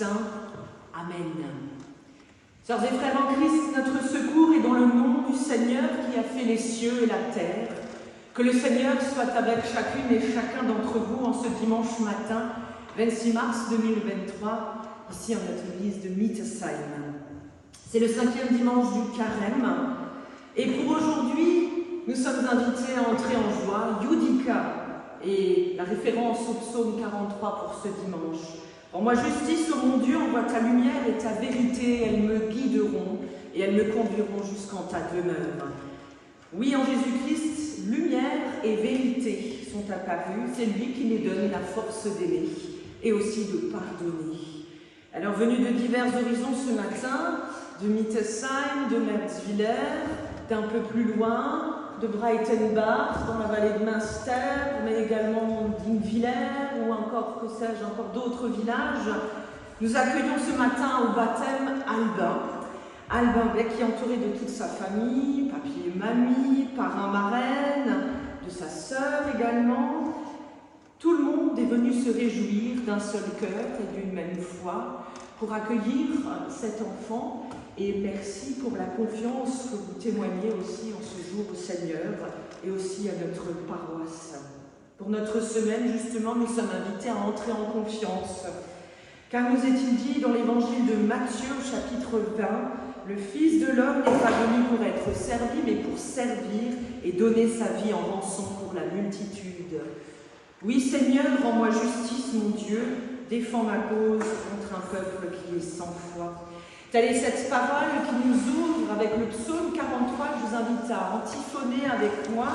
Saint. Amen. Sœurs et frères en Christ, notre secours est dans le nom du Seigneur qui a fait les cieux et la terre. Que le Seigneur soit avec chacune et chacun d'entre vous en ce dimanche matin, 26 mars 2023, ici en notre église de Mittesheim. C'est le 5e dimanche du Carême. Et pour aujourd'hui, nous sommes invités à entrer en joie. Judica et la référence au psaume 43 pour ce dimanche. Rends-moi justice, ô mon Dieu, envoie ta lumière et ta vérité, elles me guideront et elles me conduiront jusqu'en ta demeure. Oui, en Jésus-Christ, lumière et vérité sont apparues. C'est lui qui nous donne la force d'aimer et aussi de pardonner. Alors, venus de divers horizons ce matin, de Mittesheim, de Merzwiller, d'un peu plus loin, de Breitenbach, dans la vallée de Münster, mais également d'Ingwiller, ou encore, que sais-je, encore d'autres villages. Nous accueillons ce matin au baptême Albin qui est entouré de toute sa famille, papy et mamie, parrain, marraine, de sa sœur également. Tout le monde est venu se réjouir d'un seul cœur et d'une même foi pour accueillir cet enfant. Et merci pour la confiance que vous témoignez aussi en ce jour au Seigneur et aussi à notre paroisse. Pour notre semaine, justement, nous sommes invités à entrer en confiance. Car nous est-il dit dans l'évangile de Matthieu, chapitre 20, « Le Fils de l'homme n'est pas venu pour être servi, mais pour servir et donner sa vie en rançon pour la multitude. Oui, Seigneur, rends-moi justice, mon Dieu, défends ma cause contre un peuple qui est sans foi. » Telle est cette parole qui nous ouvre avec le psaume 43. Je vous invite à antiphoner avec moi.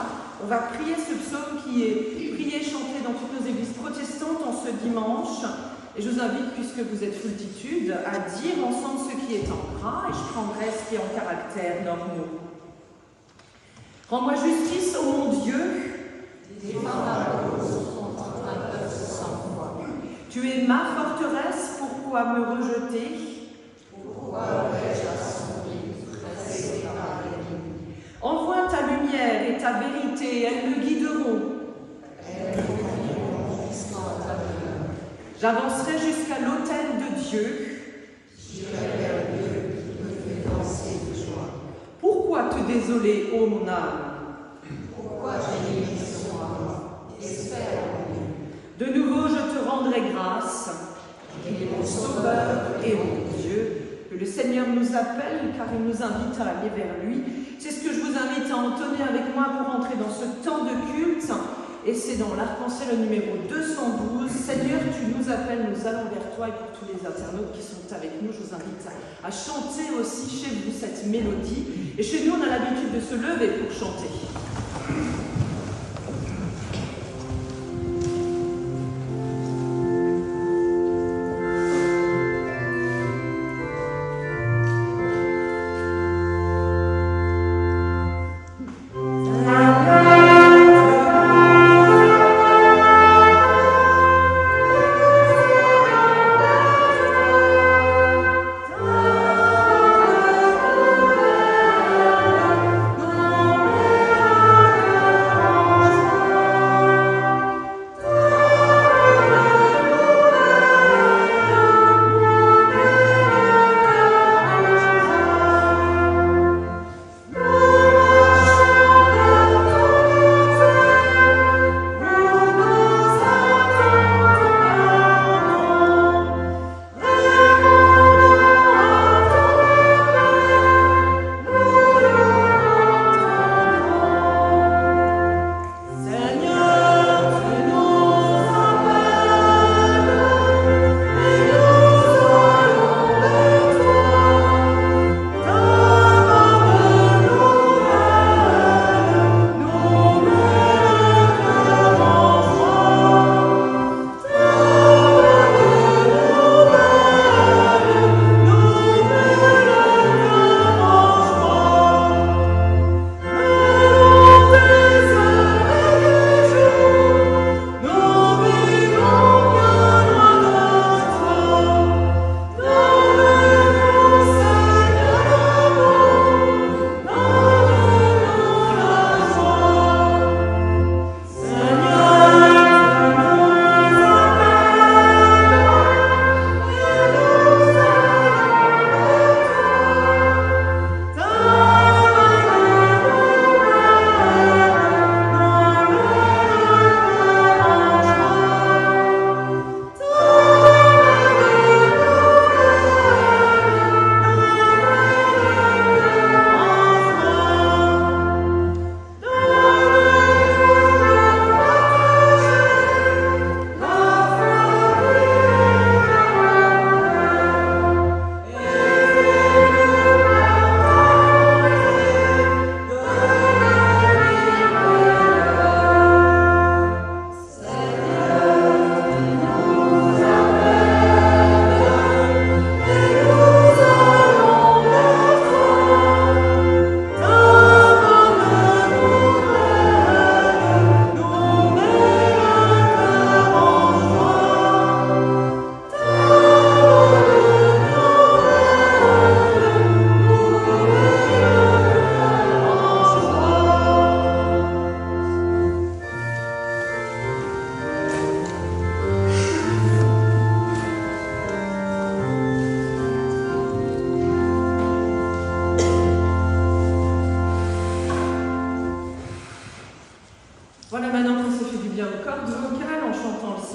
On va prier ce psaume qui est prié, chanté dans toutes nos églises protestantes en ce dimanche. Et je vous invite, puisque vous êtes foultitude, à dire ensemble ce qui est en gras, et je prendrai ce qui est en caractères normaux. Rends-moi justice, ô mon Dieu. Défends ma cause contre un peuple sans foi. Tu es ma forteresse, pourquoi me rejeter? Pourquoi aurais-je assombri, pressé par l'ennemi? Envoie ta lumière et ta vérité, elles me guideront. Elles me conduiront jusqu'en ta demeure. J'avancerai jusqu'à l'autel de Dieu. J'irai vers Dieu qui me fait danser de joie. Pourquoi te désoler, ô mon âme? Pourquoi gémir sur moi? Espère en Dieu. De nouveau, je te rendrai grâce. Il est Mon Sauveur et mon Dieu. Que le Seigneur nous appelle car il nous invite à aller vers lui. C'est ce que je vous invite à entonner avec moi pour entrer dans ce temps de culte. Et c'est dans l'arc-en-ciel numéro 212. Seigneur, tu nous appelles, nous allons vers toi. Et pour tous les internautes qui sont avec nous, je vous invite à chanter aussi chez vous cette mélodie. Et chez nous, on a l'habitude de se lever pour chanter.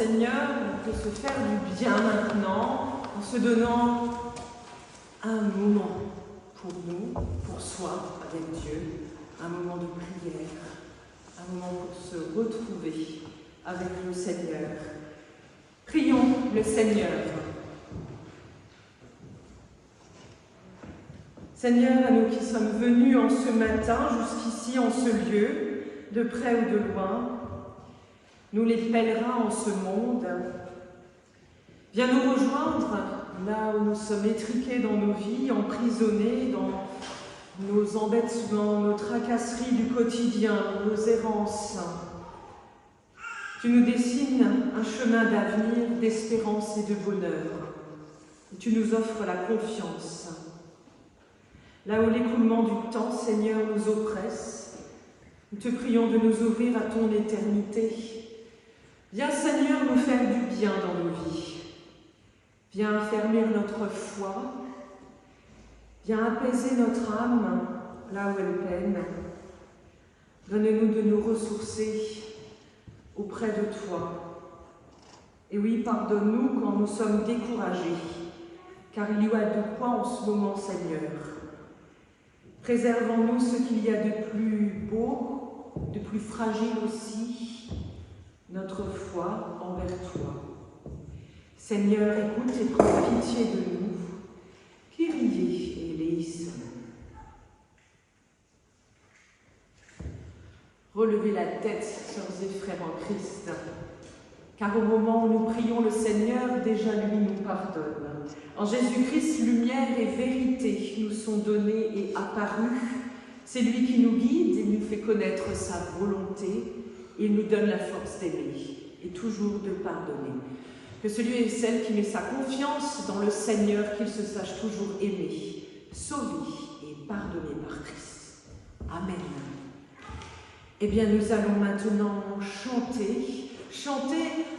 Seigneur, on peut se faire du bien maintenant en se donnant un moment pour nous, pour soi, avec Dieu, un moment de prière, un moment pour se retrouver avec le Seigneur. Prions le Seigneur. Seigneur, à nous qui sommes venus en ce matin, jusqu'ici, en ce lieu, de près ou de loin, nous les pèlerins en ce monde, viens nous rejoindre là où nous sommes étriqués dans nos vies, emprisonnés dans nos embêtements, nos tracasseries du quotidien, nos errances. Tu nous dessines un chemin d'avenir, d'espérance et de bonheur. Et tu nous offres la confiance. Là où l'écoulement du temps, Seigneur, nous oppresse, nous te prions de nous ouvrir à ton éternité. Viens, Seigneur, nous faire du bien dans nos vies. Viens affermir notre foi. Viens apaiser notre âme là où elle peine. Donne-nous de nous ressourcer auprès de toi. Et oui, pardonne-nous quand nous sommes découragés, car il y a de quoi en ce moment, Seigneur. Préservons-nous ce qu'il y a de plus beau, de plus fragile aussi, notre foi envers toi. Seigneur, écoute et prends pitié de nous. Kyrie eleison. Relevez la tête, sœurs et frères en Christ, car au moment où nous prions le Seigneur, déjà lui nous pardonne. En Jésus-Christ, lumière et vérité nous sont données et apparues. C'est lui qui nous guide et nous fait connaître sa volonté. Il nous donne la force d'aimer et toujours de pardonner. Que celui et celle qui met sa confiance dans le Seigneur, qu'il se sache toujours aimer, sauvé et pardonné par Christ. Amen. Eh bien, nous allons maintenant chanter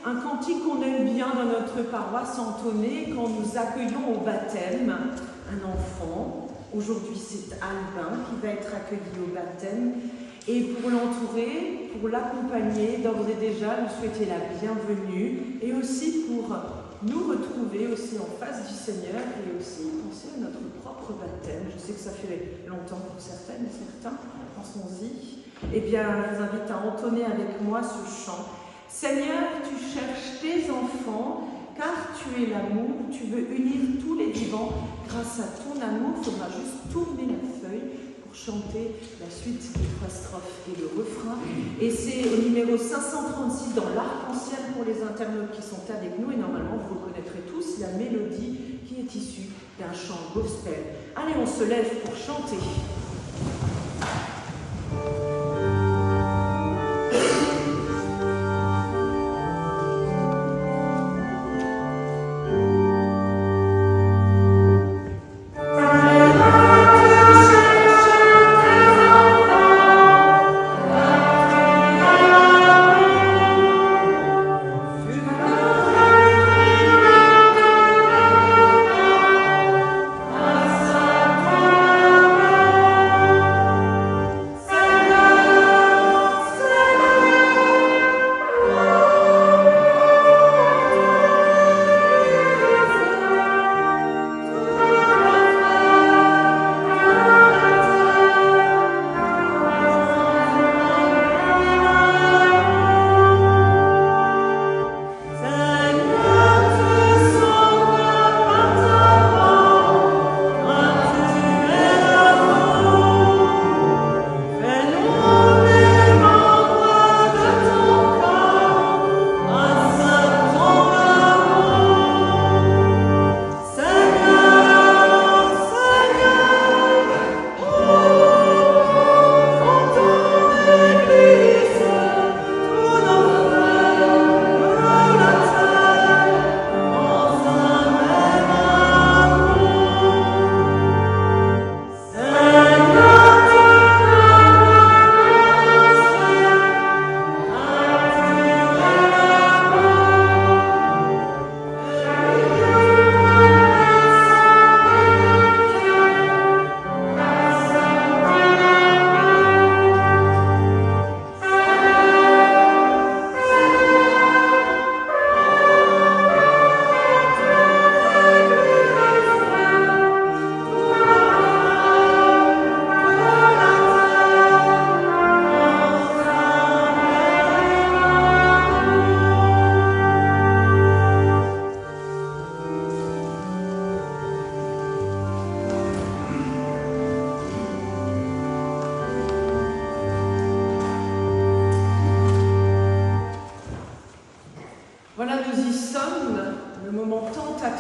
un cantique qu'on aime bien dans notre paroisse, entonner quand nous accueillons au baptême un enfant. Aujourd'hui, c'est Albin qui va être accueilli au baptême. Et pour l'entourer, pour l'accompagner, d'ores et déjà, nous souhaiter la bienvenue et aussi pour nous retrouver aussi en face du Seigneur et aussi penser à notre propre baptême. Je sais que ça fait longtemps pour certaines et certains, pensons-y. Eh bien, je vous invite à entonner avec moi ce chant. Seigneur, tu cherches tes enfants, car tu es l'amour, tu veux unir tous les vivants. Grâce à ton amour, il faudra juste tourner la feuille pour chanter la suite des 3 strophes et le refrain. Et c'est au numéro 536 dans l'arc-en-ciel pour les internautes qui sont avec nous. Et normalement, vous reconnaîtrez tous la mélodie qui est issue d'un chant gospel. Allez, on se lève pour chanter. Amen.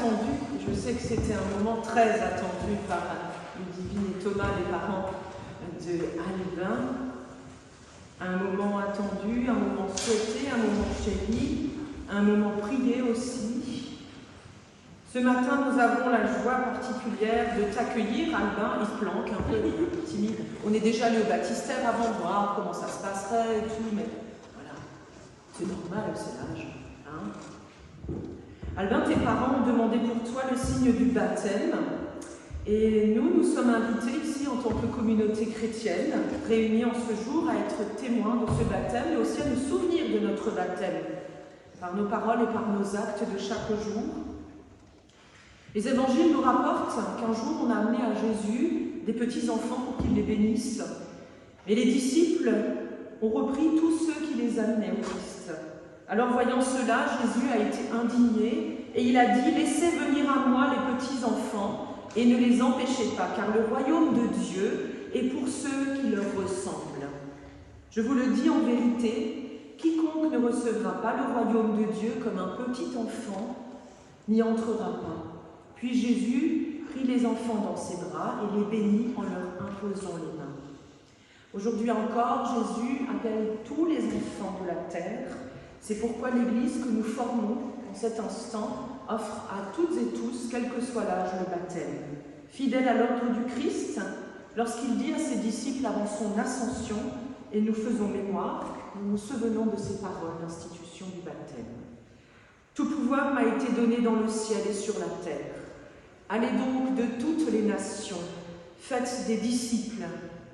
attendu. Je sais que c'était un moment très attendu par Ludivine et Thomas, les parents de Albin. Un moment attendu, un moment souhaité, un moment chéri, un moment prié aussi. Ce matin, nous avons la joie particulière de t'accueillir, Albin. Il se planque un peu, il est un peu timide. On est déjà allé au baptistère avant de voir comment ça se passerait et tout, mais voilà, c'est normal, c'est l'âge. Hein. Albin, tes parents ont demandé pour toi le signe du baptême. Et nous sommes invités ici en tant que communauté chrétienne, réunis en ce jour à être témoins de ce baptême et aussi à nous souvenir de notre baptême, par nos paroles et par nos actes de chaque jour. Les évangiles nous rapportent qu'un jour on a amené à Jésus des petits-enfants pour qu'il les bénisse. Et les disciples ont repris tous ceux qui les amenaient au Christ. Alors voyant cela, Jésus a été indigné et il a dit « Laissez venir à moi les petits-enfants » et ne les empêchez pas, car le royaume de Dieu est pour ceux qui leur ressemblent. Je vous le dis en vérité, quiconque ne recevra pas le royaume de Dieu comme un petit enfant n'y entrera pas. Puis Jésus prit les enfants dans ses bras et les bénit en leur imposant les mains. Aujourd'hui encore, Jésus appelle tous les enfants de la terre. C'est pourquoi l'Église que nous formons en cet instant offre à toutes et tous, quel que soit l'âge, le baptême. Fidèle à l'ordre du Christ, lorsqu'il dit à ses disciples avant son ascension, et nous faisons mémoire, nous nous souvenons de ces paroles d'institution du baptême. Tout pouvoir m'a été donné dans le ciel et sur la terre. Allez donc de toutes les nations, faites des disciples,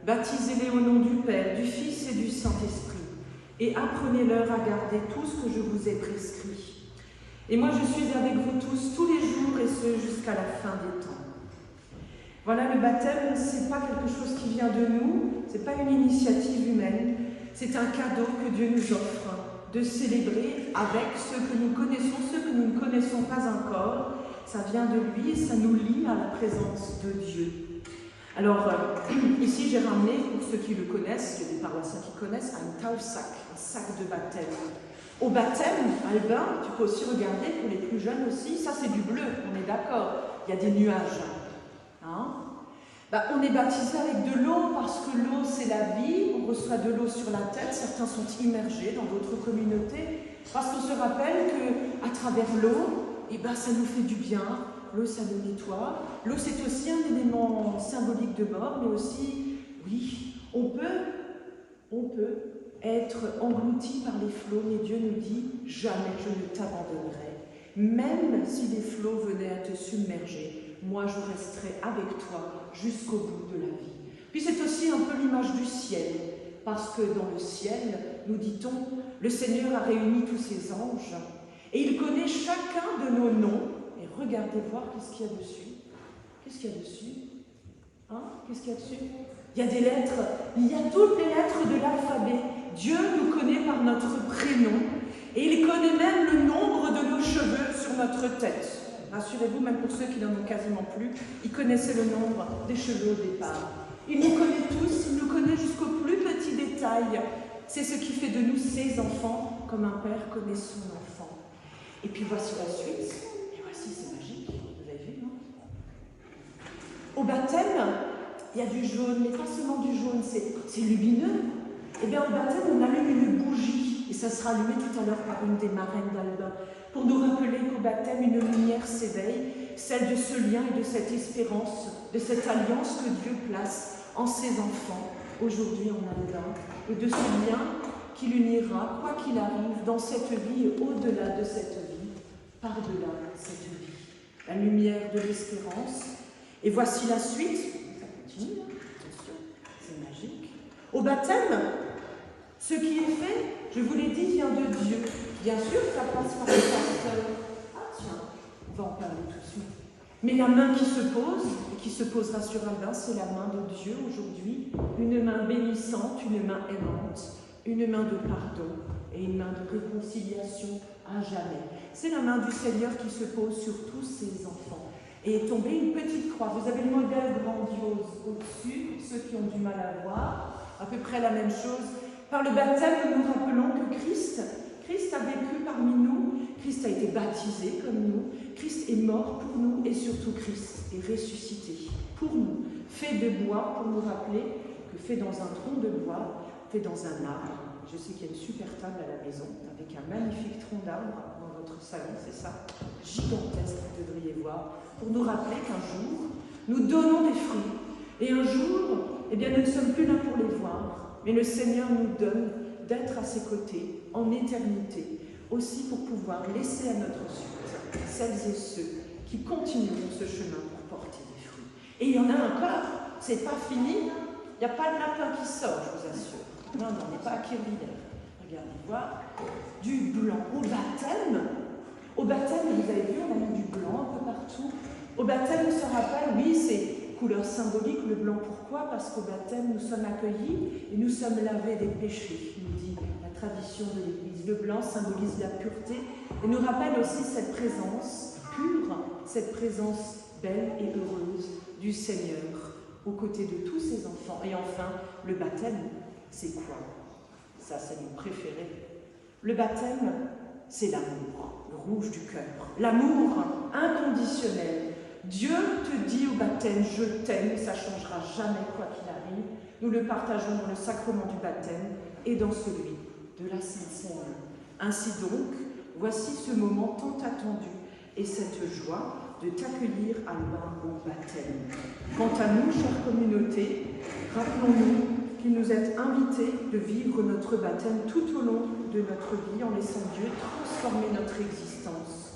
baptisez-les au nom du Père, du Fils et du Saint-Esprit, et apprenez-leur à garder tout ce que je vous ai prescrit. Et moi, je suis avec vous tous les jours, et ce, jusqu'à la fin des temps. Voilà, le baptême, ce n'est pas quelque chose qui vient de nous, ce n'est pas une initiative humaine, c'est un cadeau que Dieu nous offre, de célébrer avec ceux que nous connaissons, ceux que nous ne connaissons pas encore. Ça vient de lui et ça nous lie à la présence de Dieu. Alors, ici, j'ai ramené, pour ceux qui le connaissent, il y a des paroissiens qui connaissent, un taufsac, un sac de baptême. Au baptême, Albin, tu peux aussi regarder, pour les plus jeunes aussi, ça c'est du bleu, on est d'accord, il y a des nuages. Hein? On est baptisé avec de l'eau parce que l'eau c'est la vie, on reçoit de l'eau sur la tête, certains sont immergés dans d'autres communautés, parce qu'on se rappelle qu'à travers l'eau, ça nous fait du bien, l'eau ça nous nettoie, l'eau c'est aussi un élément symbolique de mort, mais aussi, oui, on peut être englouti par les flots, mais Dieu nous dit « Jamais je ne t'abandonnerai. Même si les flots venaient à te submerger, moi je resterai avec toi jusqu'au bout de la vie. » Puis c'est aussi un peu l'image du ciel, parce que dans le ciel, nous dit-on, le Seigneur a réuni tous ses anges, et il connaît chacun de nos noms. Et regardez voir qu'est-ce qu'il y a dessus. Qu'est-ce qu'il y a dessus? Hein? Qu'est-ce qu'il y a dessus? Il y a des lettres, il y a toutes les lettres de l'alphabet. Dieu nous connaît par notre prénom et il connaît même le nombre de nos cheveux sur notre tête. Rassurez-vous, même pour ceux qui n'en ont quasiment plus, il connaissait le nombre des cheveux au départ. Il nous connaît tous, il nous connaît jusqu'au plus petit détail. C'est ce qui fait de nous ses enfants, comme un père connaît son enfant. Et puis voici la suite, et voici, c'est magique, vous avez vu, non? Au baptême, il y a du jaune, mais pas seulement du jaune, c'est lumineux. Eh bien, au baptême, on allume une bougie, et ça sera allumé tout à l'heure par une des marraines d'Albin, pour nous rappeler qu'au baptême, une lumière s'éveille, celle de ce lien et de cette espérance, de cette alliance que Dieu place en ses enfants, aujourd'hui en Albin, et de ce lien qui l'unira, quoi qu'il arrive, dans cette vie et au-delà de cette vie, par-delà cette vie. La lumière de l'espérance. Et voici la suite. Ça continue, attention, c'est magique. Au baptême, ce qui est fait, je vous l'ai dit, vient de Dieu. Bien sûr, ça passe par le pasteur. Ah tiens, on va en parler tout de suite. Mais la main qui se pose, et qui se posera sur Albin, c'est la main de Dieu aujourd'hui. Une main bénissante, une main aimante, une main de pardon et une main de réconciliation à jamais. C'est la main du Seigneur qui se pose sur tous ses enfants. Et est tombée une petite croix. Vous avez le modèle grandiose au-dessus, ceux qui ont du mal à voir, à peu près la même chose. Par le baptême, nous nous rappelons que Christ a vécu parmi nous, Christ a été baptisé comme nous, Christ est mort pour nous et surtout Christ est ressuscité pour nous, fait de bois pour nous rappeler que fait dans un tronc de bois, fait dans un arbre. Je sais qu'il y a une super table à la maison avec un magnifique tronc d'arbre dans votre salon, c'est ça, gigantesque, vous devriez voir, pour nous rappeler qu'un jour, nous donnons des fruits. Et un jour, eh bien, nous ne sommes plus là pour les voir, mais le Seigneur nous donne d'être à ses côtés en éternité, aussi pour pouvoir laisser à notre suite celles et ceux qui continueront ce chemin pour porter des fruits. Et il y en a encore, c'est pas fini, il n'y a pas de lapin qui sort, je vous assure. Non, on n'est pas à Kirchwiller. Regardez, voir du blanc au baptême. Au baptême, vous avez vu, on a mis du blanc un peu partout. Au baptême, on se rappelle, oui, c'est couleur symbolique, le blanc. Pourquoi? Parce qu'au baptême, nous sommes accueillis et nous sommes lavés des péchés, nous dit la tradition de l'Église. Le blanc symbolise la pureté et nous rappelle aussi cette présence pure, cette présence belle et heureuse du Seigneur aux côtés de tous ses enfants. Et enfin, le baptême, c'est quoi? Ça, c'est mon préféré. Le baptême, c'est l'amour, le rouge du cœur. L'amour inconditionnel. Dieu te dit au baptême, je t'aime, ça ne changera jamais quoi qu'il arrive. Nous le partageons dans le sacrement du baptême et dans celui de la Sainte Seine. Ainsi donc, voici ce moment tant attendu et cette joie de t'accueillir, Albin, au baptême. Quant à nous, chère communauté, rappelons-nous qu'il nous est invité de vivre notre baptême tout au long de notre vie en laissant Dieu transformer notre existence.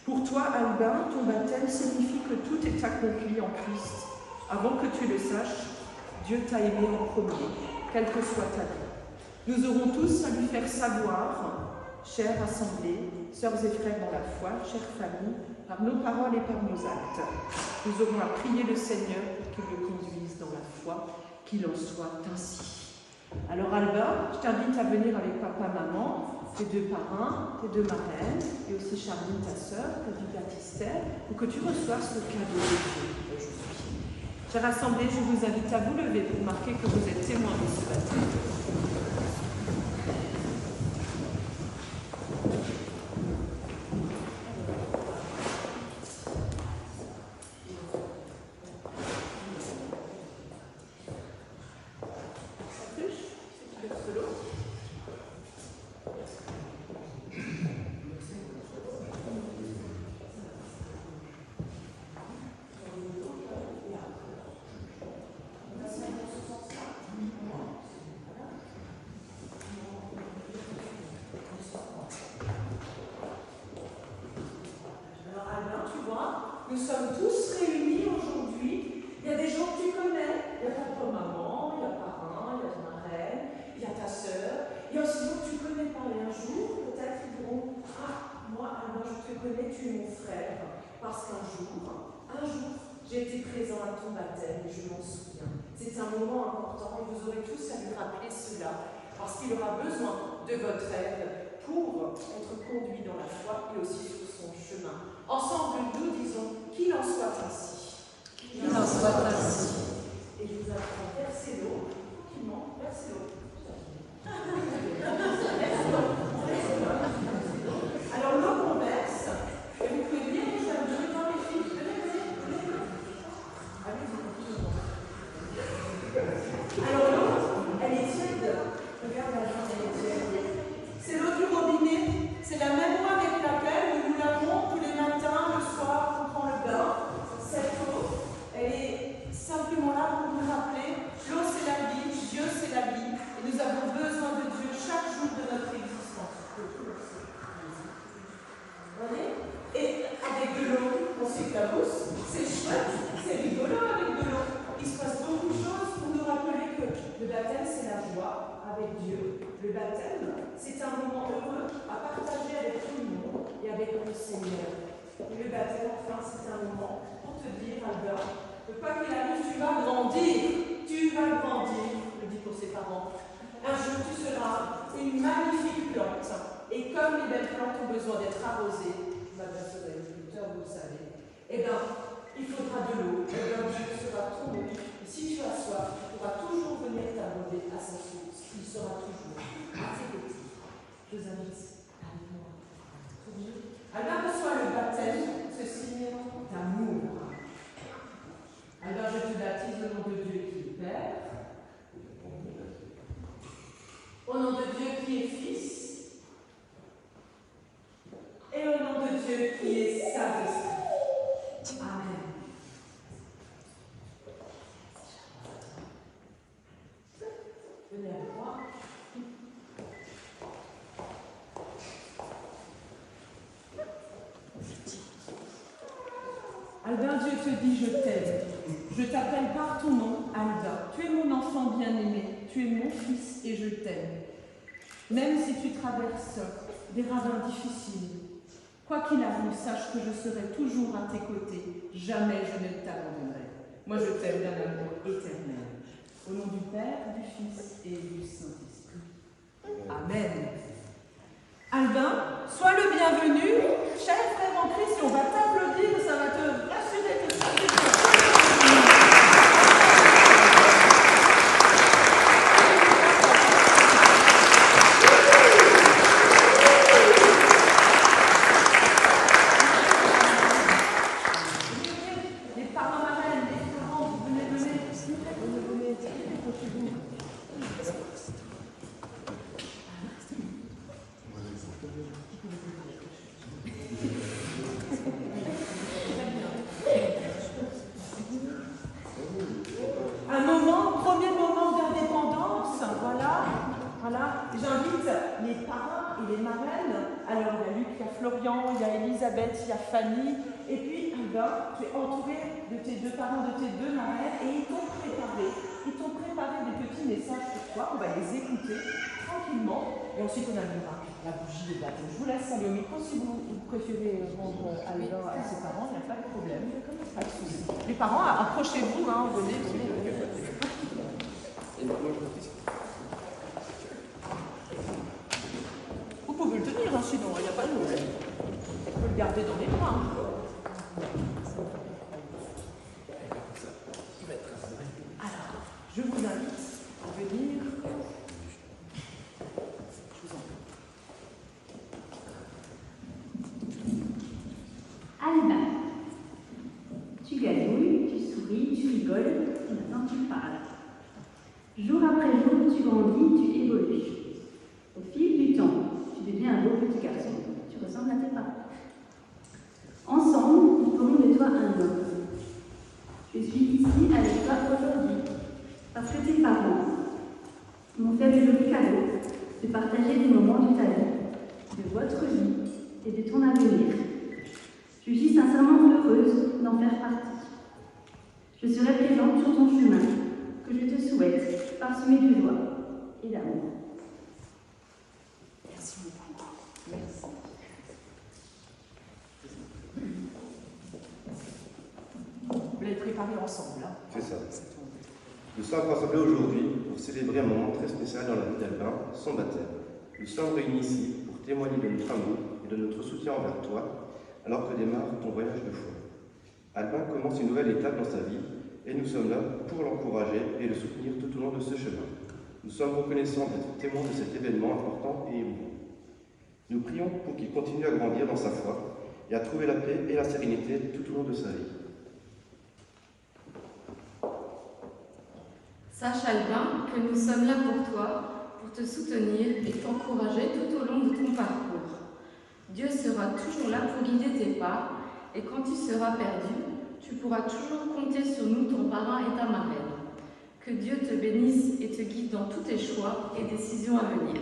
Pour toi, Albin, ton baptême signifie que tout est accompli en Christ. Avant que tu le saches, Dieu t'a aimé en premier, quelle que soit ta vie. Nous aurons tous à lui faire savoir, chère assemblée, sœurs et frères dans la foi, chère famille, par nos paroles et par nos actes. Nous aurons à prier le Seigneur pour qu'il le conduise dans la foi, qu'il en soit ainsi. Alors Albin, je t'invite à venir avec papa, maman, tes deux parrains, tes deux marraines, et aussi Charline, ta sœur, ta vie baptistère, pour que tu reçoives ce cadeau de Dieu aujourd'hui. Chère assemblée, je vous invite à vous lever pour marquer que vous êtes témoins de ce baptême. Nous sommes tous réunis aujourd'hui. Il y a des gens que tu connais. Il y a ta maman, il y a parrain, il y a ta marraine, il y a ta sœur. Il y a aussi des gens que tu connais pas. Et un jour, peut-être ils diront, ah, moi, je te connais, tu es mon frère. Parce qu'un jour, j'ai été présent à ton baptême et je m'en souviens. C'est un moment important et vous aurez tous à lui rappeler cela. Parce qu'il aura besoin de votre aide pour être conduit dans la foi et aussi sur son chemin. Ensemble, nous disons qu'il en soit ainsi. Qu'il en soit ainsi. Et je vous invite à verser l'eau, tranquillement, versez l'eau. Alors l'eau qu'on verse, et vous pouvez bien les amener dans les filles. Allez-y. Alors l'eau, elle est tiède. Regarde la jambe, elle est tiède. C'est l'eau du robinet. C'est la même eau avec laquelle nous lavons tous les matins, le soir, on prend le bain. Cette eau, elle est simplement là pour nous rappeler, l'eau c'est la vie, Dieu c'est la vie, et nous avons besoin de Dieu chaque jour de notre existence. Vous voyez? Et avec de l'eau, on s'éclabousse, c'est chouette, c'est rigolo avec de l'eau. Il se passe beaucoup de choses pour nous rappeler que le baptême c'est la joie avec Dieu. Le baptême, c'est un moment heureux à partager avec tout le monde et avec le Seigneur. Et le baptême, enfin, c'est un moment pour te dire, Albert, que quoi qu'il arrive, tu vas grandir. Tu vas grandir, je le dis pour ses parents. Un jour, tu seras une magnifique plante. Et comme les belles plantes ont besoin d'être arrosées, je m'adresse aux agriculteurs, vous le savez, eh bien, il faudra de l'eau. Et bien, Dieu sera ton eau. Et si tu as soif, tu pourras toujours venir t'abreuver à sa source. Il sera toujours à tes côtés. Je vous invite à venir. Au nom de Dieu qui est Fils, et au nom de Dieu qui est Saint-Esprit. Amen. Venez avec moi. Albin, Dieu te dit, je t'aime. Je t'appelle par ton nom, Albin. Tu es mon enfant bien-aimé. Tu es mon fils et je t'aime. Même si tu traverses des ravins difficiles, quoi qu'il arrive, sache que je serai toujours à tes côtés. Jamais je ne t'abandonnerai. Moi, je t'aime d'un amour éternel. Au nom du Père, du Fils et du Saint-Esprit. Amen. Albin, sois le bienvenu. Cher frère en Christ, si on va t'applaudir, ça va te rassurer que ça les parents marraines, les parents, venez. Premier moment d'indépendance, voilà. J'invite les parrains et les marraines. Alors, il y a Luc, il y a Florian, il y a Elisabeth, il y a Fanny. Et puis, Albin, tu es entouré de tes deux parents, de tes deux marraines, et ils t'ont préparé des petits messages pour toi. On va les écouter tranquillement. Et ensuite, on allumera la bougie de baptême. Je vous laisse aller au micro si vous préférez rendre Albin à ses parents. Il n'y a pas de problème. Pas de souci. Les parents, approchez-vous, venez. Vous pouvez le tenir, sinon il n'y a pas de problème. Vous pouvez le garder dans les bras. Alors, je vous invite à venir. Je vous en prie. Albin, tu gazouilles, tu souris, tu rigoles, et maintenant tu parles. Jour après jour, tu grandis, tu évolues. Au fil du temps, tu deviens un beau petit garçon. Tu ressembles à tes parents. Ensemble, nous ferons de toi un homme. Je suis ici avec toi aujourd'hui parce que tes parents m'ont fait le joli cadeau de partager des moments de ta vie, de votre vie et de ton avenir. Je suis sincèrement heureuse d'en faire partie. Je serai présente sur ton chemin, que je te souhaite parsemé de joie et d'amour. Merci beaucoup. Merci. Vous l'avez préparé ensemble, hein? C'est ça. Nous sommes rassemblés aujourd'hui pour célébrer un moment très spécial dans la vie d'Albin, son baptême. Nous sommes réunis ici pour témoigner de notre amour et de notre soutien envers toi, alors que démarre ton voyage de foi. Albin commence une nouvelle étape dans sa vie et nous sommes là pour l'encourager et le soutenir tout au long de ce chemin. Nous sommes reconnaissants d'être témoins de cet événement important et émouvant. Nous prions pour qu'il continue à grandir dans sa foi et à trouver la paix et la sérénité tout au long de sa vie. Sache, Albin, que nous sommes là pour toi, pour te soutenir et t'encourager tout au long de ton parcours. Dieu sera toujours là pour guider tes pas, et quand tu seras perdu, tu pourras toujours compter sur nous, ton parrain et ta marraine. Que Dieu te bénisse et te guide dans tous tes choix et décisions à venir.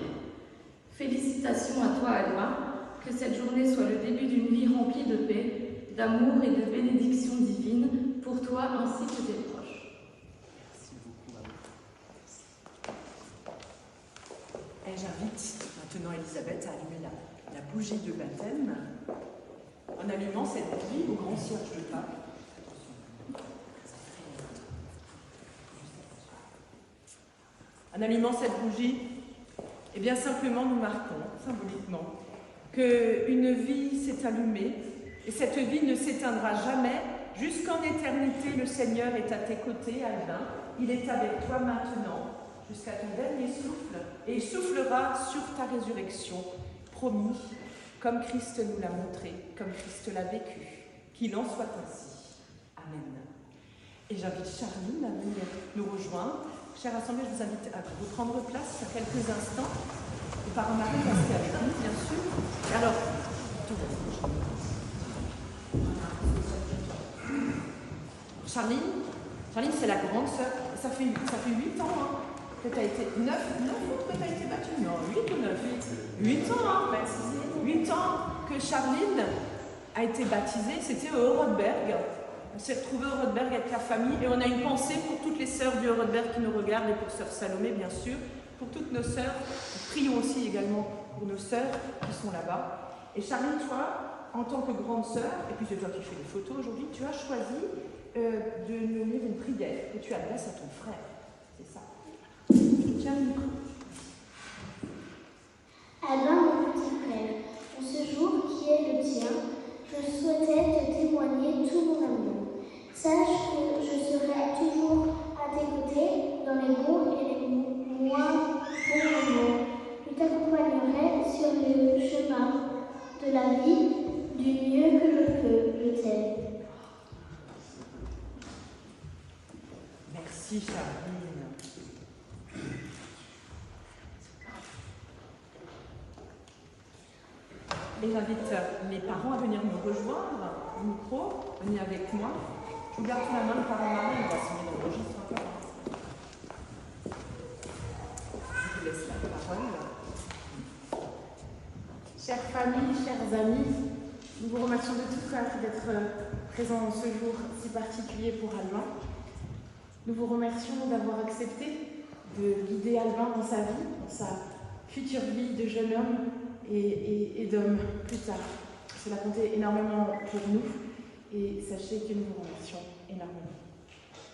Félicitations à toi, Albin, que cette journée soit le début d'une vie remplie de paix, d'amour et de bénédictions divines pour toi ainsi que tes proches. Et j'invite maintenant Elisabeth à allumer la bougie de baptême en allumant cette bougie au grand cierge de Pâques. En allumant cette bougie, eh bien simplement nous marquons, symboliquement, qu'une vie s'est allumée et cette vie ne s'éteindra jamais. Jusqu'en éternité, le Seigneur est à tes côtés, Albin. Il est avec toi maintenant, jusqu'à ton dernier souffle, et il soufflera sur ta résurrection, promis, comme Christ nous l'a montré, comme Christ l'a vécu. Qu'il en soit ainsi. Amen. Et j'invite Charline à venir nous rejoindre. Chers assemblés, je vous invite à vous prendre place à quelques instants. Le parrain Marraine restez avec nous, bien sûr. Et alors, Charline, c'est la grande sœur. Ça fait 8 ans que tu as été... 9 ans que tu as été battue? Non, 8 ou 9? 8 ans, 8 ans que Charline a été baptisée. C'était au Rodberg. On s'est retrouvés au Rodberg avec la famille et on a une pensée pour toutes les sœurs du Rodberg qui nous regardent et pour sœur Salomé, bien sûr, pour toutes nos sœurs. Prions aussi également pour nos sœurs qui sont là-bas. Et Charline, toi, en tant que grande sœur, et puis c'est toi qui fais les photos aujourd'hui, tu as choisi de nous lire une prière que tu adresses à ton frère. C'est ça. Je tiens le micro. Albin, mon petit frère, en ce jour qui est le tien, je souhaitais te témoigner tout mon amour. Sache que je serai toujours à tes côtés dans les bons et les moins bons moments. Je t'accompagnerai sur le chemin de la vie du mieux que je peux. Je t'aime. Merci Charline. Et j'invite les parents à venir me rejoindre au micro, venez avec moi. Je vous garde sous la main le parent Marraine, on va signer dans le registre encore. Je vous laisse la parole. Chères familles, chers amis, nous vous remercions de tout cœur d'être présents ce jour si particulier pour Albin. Nous vous remercions d'avoir accepté de guider Albin dans sa vie, dans sa future vie de jeune homme et d'homme plus tard. Cela comptait énormément pour nous et sachez que nous vous remercions énormément.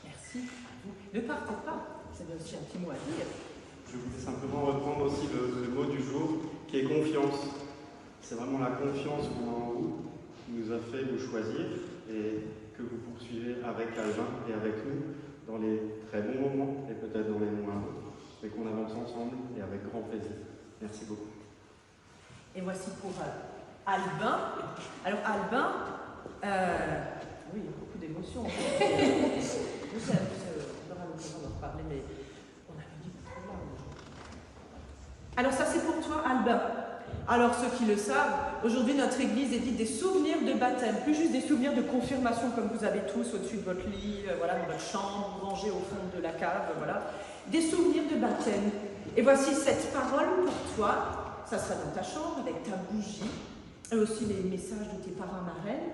Merci. Ne partez pas, vous avez aussi un petit mot à dire. Je voulais simplement reprendre aussi le mot du jour qui est confiance. C'est vraiment la confiance qu'on a en vous qui nous a fait vous choisir et que vous poursuivez avec Albin et avec nous dans les très bons moments et peut-être dans les moins bons, mais qu'on avance ensemble et avec grand plaisir. Merci beaucoup. Et voici pour Albin. Alors Albin, oui, il y a beaucoup d'émotions. Je sais, on aura l'occasion d'en reparler, mais on avait dit beaucoup là. Alors ça c'est pour toi Albin. Alors ceux qui le savent, aujourd'hui notre église édite des souvenirs de baptême, plus juste des souvenirs de confirmation comme vous avez tous au-dessus de votre lit, voilà, dans votre chambre, rangés au fond de la cave, voilà. Des souvenirs de baptême. Et voici cette parole pour toi. Ça sera dans ta chambre avec ta bougie et aussi les messages de tes parrains marraines.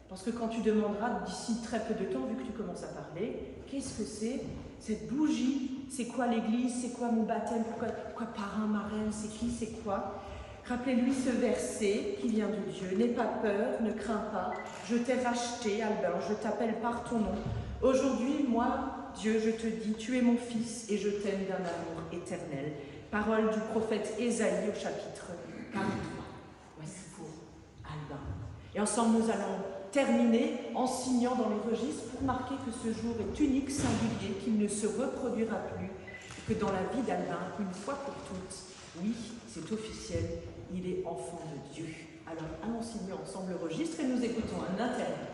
Parce que quand tu demanderas d'ici très peu de temps, vu que tu commences à parler, qu'est-ce que c'est cette bougie? C'est quoi l'église? C'est quoi mon baptême? Pourquoi parrain marraine? C'est qui? C'est quoi? Rappelez-lui ce verset qui vient de Dieu. N'aie pas peur, ne crains pas. Je t'ai racheté, Albin, je t'appelle par ton nom. Aujourd'hui, moi, Dieu, je te dis, tu es mon fils et je t'aime d'un amour éternel. Parole du prophète Ésaïe au chapitre 43. Voici pour Albin. Et ensemble, nous allons terminer en signant dans les registres pour marquer que ce jour est unique, singulier, qu'il ne se reproduira plus, que dans la vie d'Albin, une fois pour toutes, oui, c'est officiel, il est enfant de Dieu. Alors, allons signer ensemble le registre et nous écoutons un interview.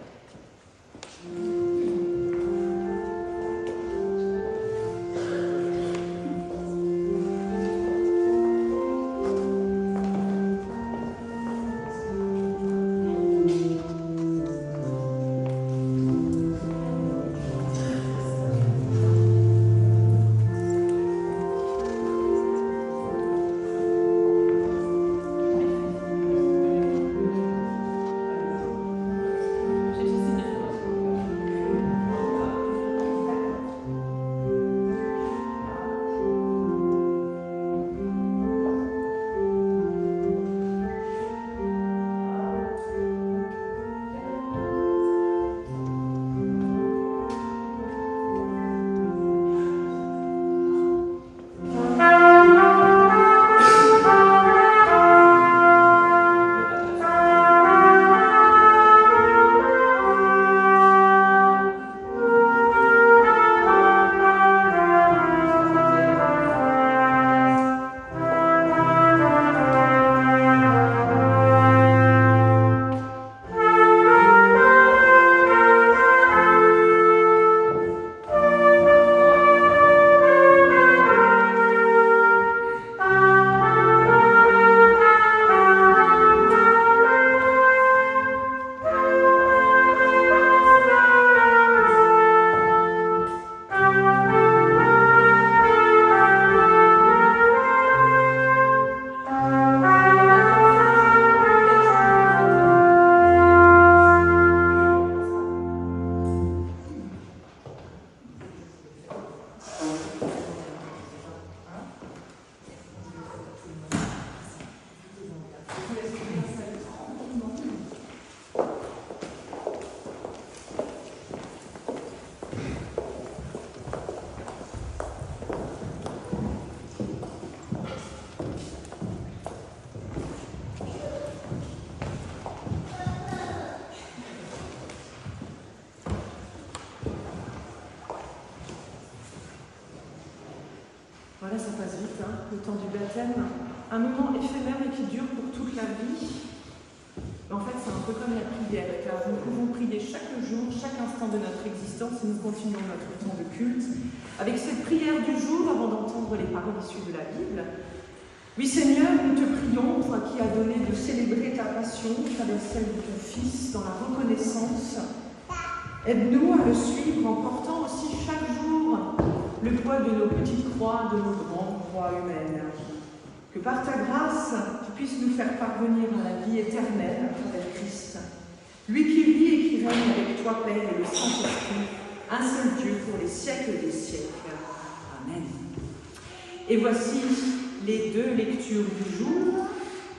Voilà, ça passe vite, hein, le temps du baptême. Un moment éphémère et qui dure pour toute la vie. Mais en fait, c'est un peu comme la prière, car nous pouvons prier chaque jour, chaque instant de notre existence, et nous continuons notre temps de culte avec cette prière du jour avant d'entendre les paroles issues de la Bible. Oui, Seigneur, nous te prions, toi qui as donné de célébrer ta passion avec celle de ton Fils dans la reconnaissance. Aide-nous à le suivre en portant aussi chaque jour le poids de nos petites croix, de nos grandes croix humaines. Que par ta grâce, tu puisses nous faire parvenir à la vie éternelle à travers Christ. Lui qui vit et qui règne avec toi, Père, et le Saint-Esprit, un seul Dieu pour les siècles des siècles. Amen. Et voici les deux lectures du jour.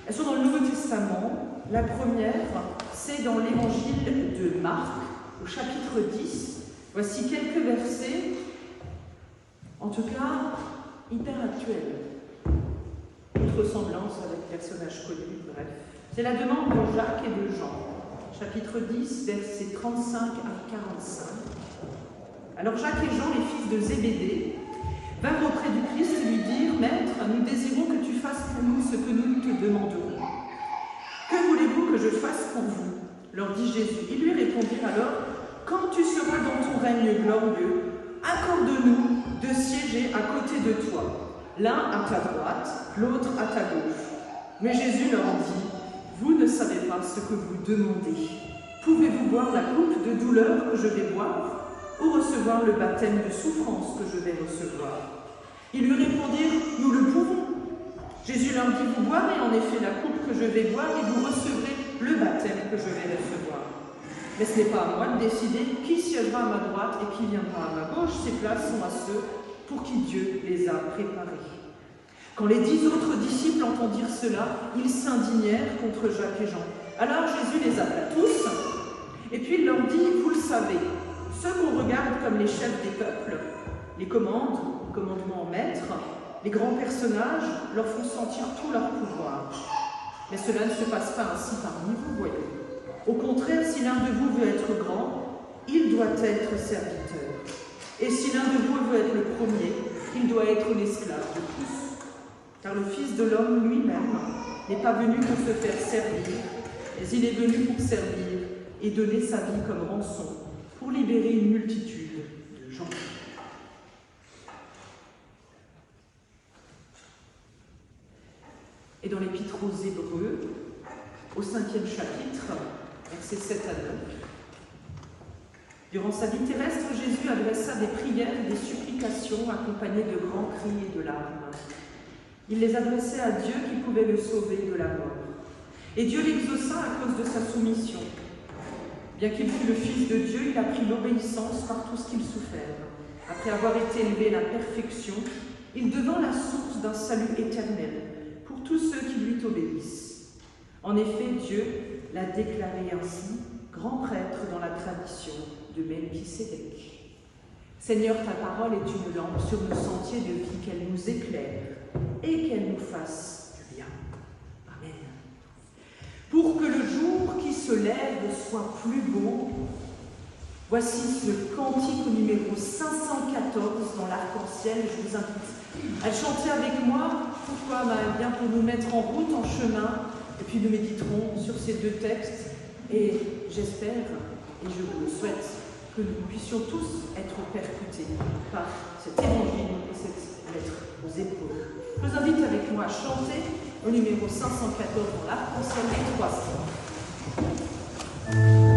Elles sont dans le Nouveau Testament. La première, c'est dans l'Évangile de Marc, au chapitre 10. Voici quelques versets, en tout cas, hyper actuels. Toute ressemblance avec personnages connus, bref. C'est la demande de Jacques et de Jean, chapitre 10, versets 35 à 45. Alors Jacques et Jean, les fils de Zébédée, vinrent auprès du Christ et lui dirent « Maître, nous désirons que tu fasses pour nous ce que nous te demanderons. Que voulez-vous que je fasse pour vous ?» leur dit Jésus. Ils lui répondirent alors « Quand tu seras dans ton règne glorieux, accorde-nous de siéger à côté de toi. L'un à ta droite, l'autre à ta gauche. » Mais Jésus leur dit, « Vous ne savez pas ce que vous demandez. Pouvez-vous boire la coupe de douleur que je vais boire, ou recevoir le baptême de souffrance que je vais recevoir ?» Ils lui répondirent, « Nous le pouvons. » Jésus leur dit, « Vous boirez en effet la coupe que je vais boire, et vous recevrez le baptême que je vais recevoir. Mais ce n'est pas à moi de décider qui siégera à ma droite et qui viendra à ma gauche. Ces places sont à ceux pour qui Dieu les a préparés. » Quand les 10 autres disciples entendirent cela, ils s'indignèrent contre Jacques et Jean. Alors Jésus les appela tous, et puis il leur dit, « Vous le savez, ceux qu'on regarde comme les chefs des peuples, les commandements en maître, les grands personnages leur font sentir tout leur pouvoir. Mais cela ne se passe pas ainsi parmi vous, voyez. Au contraire, si l'un de vous veut être grand, il doit être serviteur. Et si l'un de vous veut être le premier, il doit être l'esclave de tous. Car le Fils de l'homme lui-même n'est pas venu pour se faire servir, mais il est venu pour servir et donner sa vie comme rançon, pour libérer une multitude de gens. » Et dans l'Épître aux Hébreux, au 5e chapitre, versets 7 à 9, durant sa vie terrestre, Jésus adressa des prières et des supplications accompagnées de grands cris et de larmes. Il les adressait à Dieu qui pouvait le sauver de la mort. Et Dieu l'exauça à cause de sa soumission. Bien qu'il fût le Fils de Dieu, il a pris l'obéissance par tout ce qu'il souffert. Après avoir été élevé à la perfection, il devint la source d'un salut éternel pour tous ceux qui lui obéissent. En effet, Dieu l'a déclaré ainsi, grand prêtre dans la tradition de Melchisédek. Seigneur, ta parole est une lampe sur nos sentiers de vie, qu'elle nous éclaire et qu'elle nous fasse du bien. Amen. Pour que le jour qui se lève soit plus beau, voici le cantique au numéro 514 dans l'arc-en-ciel. Je vous invite à le chanter avec moi. Pourquoi ? Bien pour nous mettre en route, en chemin, et puis nous méditerons sur ces deux textes. Et j'espère, et je vous le souhaite, que nous puissions tous être percutés par cet évangile et cette lettre aux épaules. Je vous invite avec moi à chanter au numéro 514 dans l'arc-en-ciel les 300. Amen.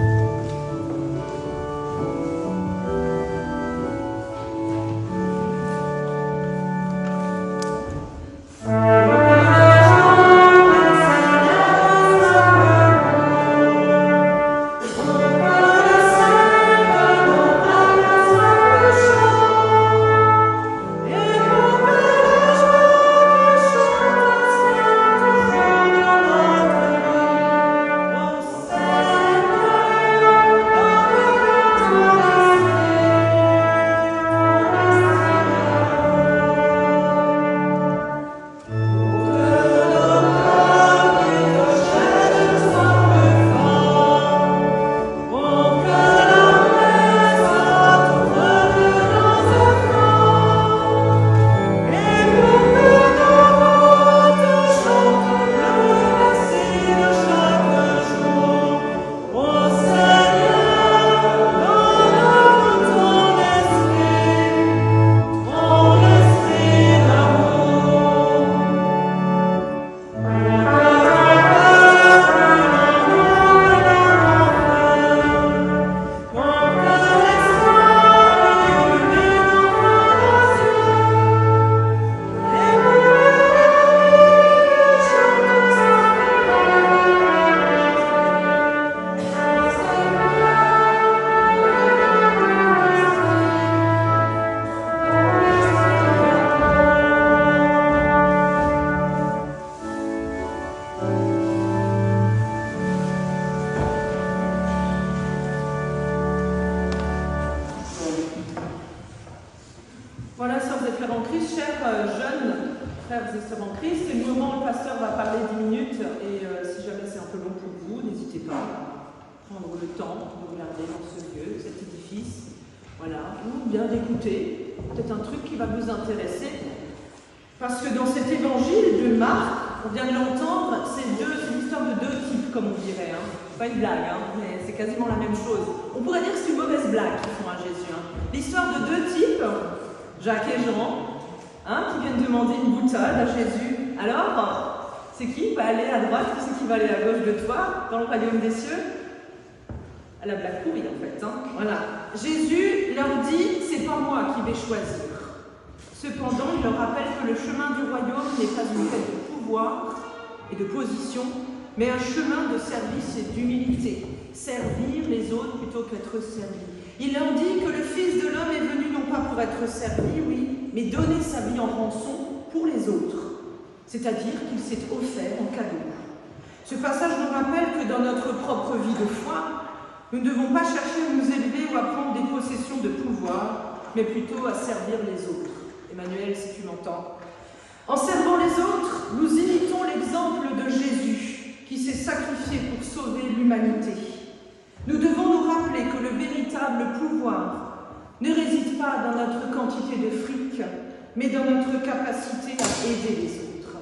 frères et sœurs en Christ. C'est le moment où le pasteur va parler 10 minutes et si jamais c'est un peu long pour vous, n'hésitez pas à prendre le temps de regarder dans ce lieu, cet édifice, voilà, ou bien d'écouter peut-être un truc qui va vous intéresser. Parce que dans cet évangile de Marc, on vient de l'entendre, c'est l'histoire de deux types, comme on dirait. Hein. C'est pas une blague, hein, mais c'est quasiment la même chose. On pourrait dire que c'est une mauvaise blague qu'ils font à Jésus. Hein. L'histoire de deux types, Jacques et Jean, qui viennent demander une boutade à Jésus. Alors, c'est qui va aller à droite ou c'est qui va aller à gauche de toi dans le royaume des cieux? À la blague pourrie en fait. Hein. Voilà. Jésus leur dit, c'est pas moi qui vais choisir. Cependant, il leur rappelle que le chemin du royaume n'est pas une quête de pouvoir et de position, mais un chemin de service et d'humilité. Servir les autres plutôt qu'être servi. Il leur dit que le Fils de l'homme est venu non pas pour être servi, oui, mais donner sa vie en rançon pour les autres. C'est-à-dire qu'il s'est offert en cadeau. Ce passage nous rappelle que dans notre propre vie de foi, nous ne devons pas chercher à nous élever ou à prendre des possessions de pouvoir, mais plutôt à servir les autres. Emmanuel, si tu m'entends. En servant les autres, nous imitons l'exemple de Jésus, qui s'est sacrifié pour sauver l'humanité. Nous devons nous rappeler que le véritable pouvoir ne réside pas dans notre quantité de fric, mais dans notre capacité à aider les autres.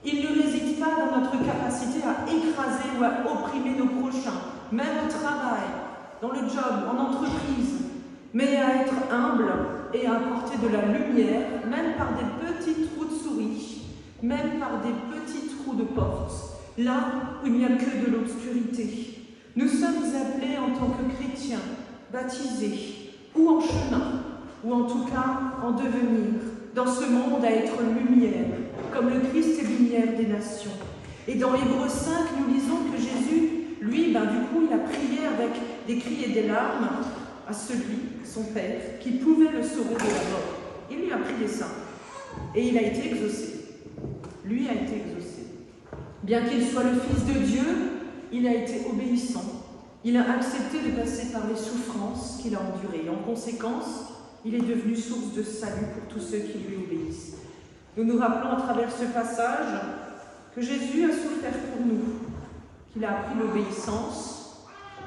Il ne réside pas dans notre capacité à écraser ou à opprimer nos prochains, même au travail, dans le job, en entreprise, mais à être humble et à apporter de la lumière, même par des petits trous de souris, même par des petits trous de porte, là où il n'y a que de l'obscurité. Nous sommes appelés en tant que chrétiens, baptisés, ou en chemin, ou en tout cas en devenir, dans ce monde à être lumière, comme le Christ est lumière des nations. Et dans Hébreux 5, nous lisons que Jésus, lui, du coup, il a prié avec des cris et des larmes à celui, son Père, qui pouvait le sauver de la mort. Il lui a prié ça. Et il a été exaucé. Lui a été exaucé. Bien qu'il soit le Fils de Dieu, il a été obéissant. Il a accepté de passer par les souffrances qu'il a endurées. Et en conséquence, il est devenu source de salut pour tous ceux qui lui obéissent. Nous nous rappelons à travers ce passage que Jésus a souffert pour nous, qu'il a appris l'obéissance.